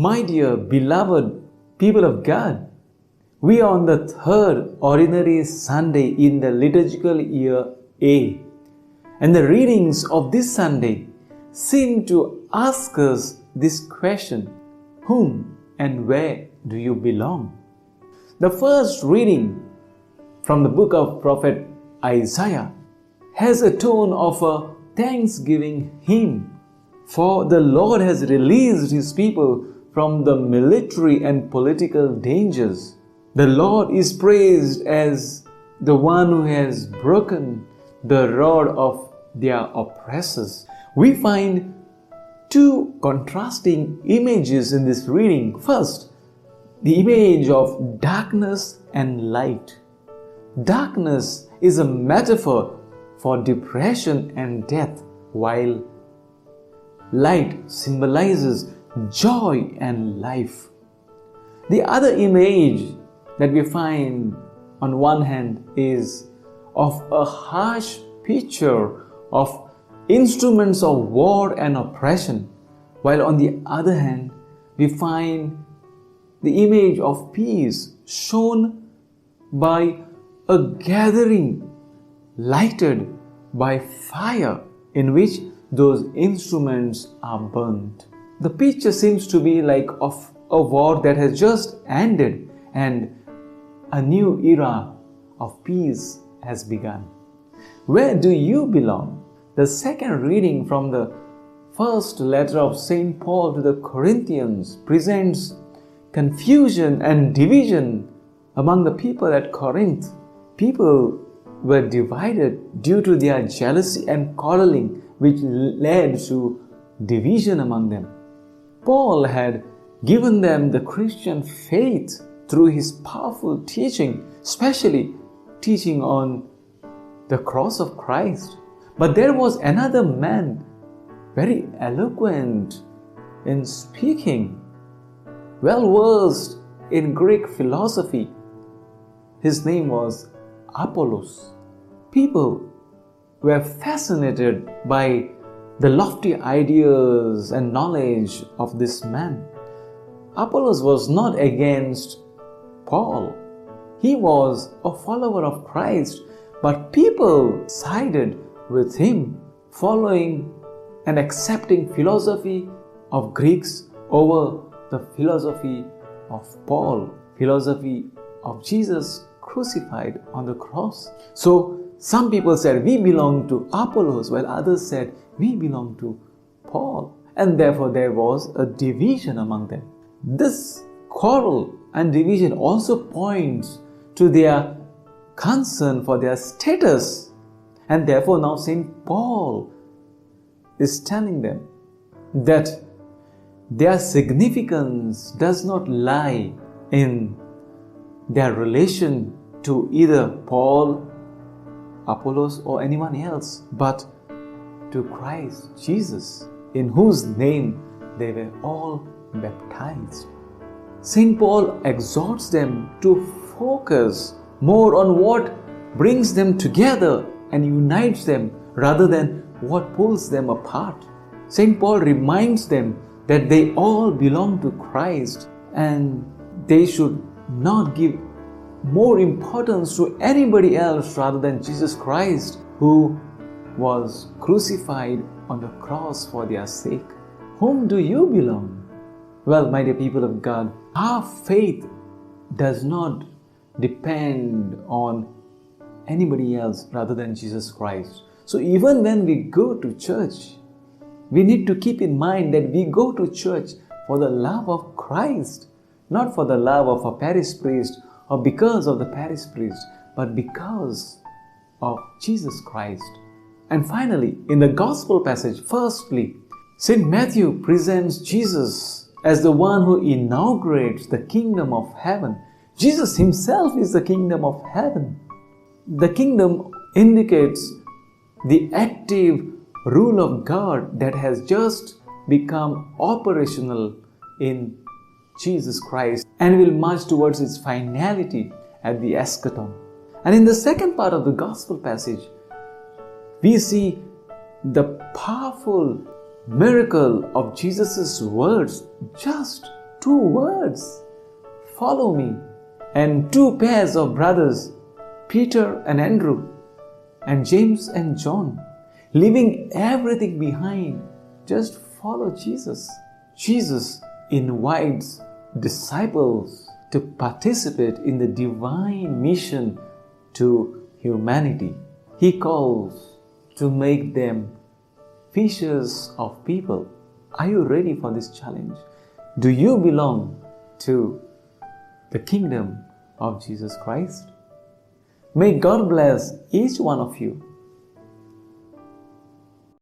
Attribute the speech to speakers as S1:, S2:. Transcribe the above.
S1: My dear beloved people of God, we are on the third ordinary Sunday in the liturgical year A, and the readings of this Sunday seem to ask us this question: whom and where do you belong? The first reading from the book of prophet Isaiah has a tone of a thanksgiving hymn, for the Lord has released His people from the military and political dangers. The Lord is praised as the one who has broken the rod of their oppressors. We find two contrasting images in this reading. First, the image of darkness and light. Darkness is a metaphor for depression and death, while light symbolizes joy and life. The other image that we find on one hand is of a harsh picture of instruments of war and oppression, while on the other hand we find the image of peace shown by a gathering lighted by fire in which those instruments are burnt. The picture seems to be like of a war that has just ended and a new era of peace has begun. Where do you belong? The second reading from the first letter of St. Paul to the Corinthians presents confusion and division among the people at Corinth. People were divided due to their jealousy and quarreling, which led to division among them. Paul had given them the Christian faith through his powerful teaching, especially teaching on the cross of Christ. But there was another man, very eloquent in speaking, well versed in Greek philosophy. His name was Apollos. People were fascinated by the lofty ideas and knowledge of this man. Apollos was not against Paul. He was a follower of Christ, but people sided with him, following and accepting philosophy of Greeks over the philosophy of Paul, philosophy of Jesus crucified on the cross. So some people said, we belong to Apollos, while others said, we belong to Paul. And therefore there was a division among them. This quarrel and division also points to their concern for their status. And therefore now St. Paul is telling them that their significance does not lie in their relation to either Paul, Apollos, or anyone else, but to Christ Jesus, in whose name they were all baptized. St. Paul exhorts them to focus more on what brings them together and unites them rather than what pulls them apart. St. Paul reminds them that they all belong to Christ and they should not give more importance to anybody else rather than Jesus Christ, who was crucified on the cross for their sake. Whom do you belong? Well, my dear people of God, our faith does not depend on anybody else rather than Jesus Christ. So even when we go to church, we need to keep in mind that we go to church for the love of Christ, not for the love of a parish priest or because of the parish priest, but because of Jesus Christ. And finally, in the Gospel passage, firstly, St. Matthew presents Jesus as the one who inaugurates the kingdom of heaven. Jesus himself is the kingdom of heaven. The kingdom indicates the active rule of God that has just become operational in Jesus Christ and will march towards its finality at the eschaton. And in the second part of the Gospel passage, we see the powerful miracle of Jesus' words just 2 words, follow me. And 2 pairs of brothers, Peter and Andrew, and James and John, leaving everything behind, just follow Jesus. Jesus invites disciples to participate in the divine mission to humanity. He calls to make them fishers of people. Are you ready for this challenge? Do you belong to the kingdom of Jesus Christ? May God bless each one of you.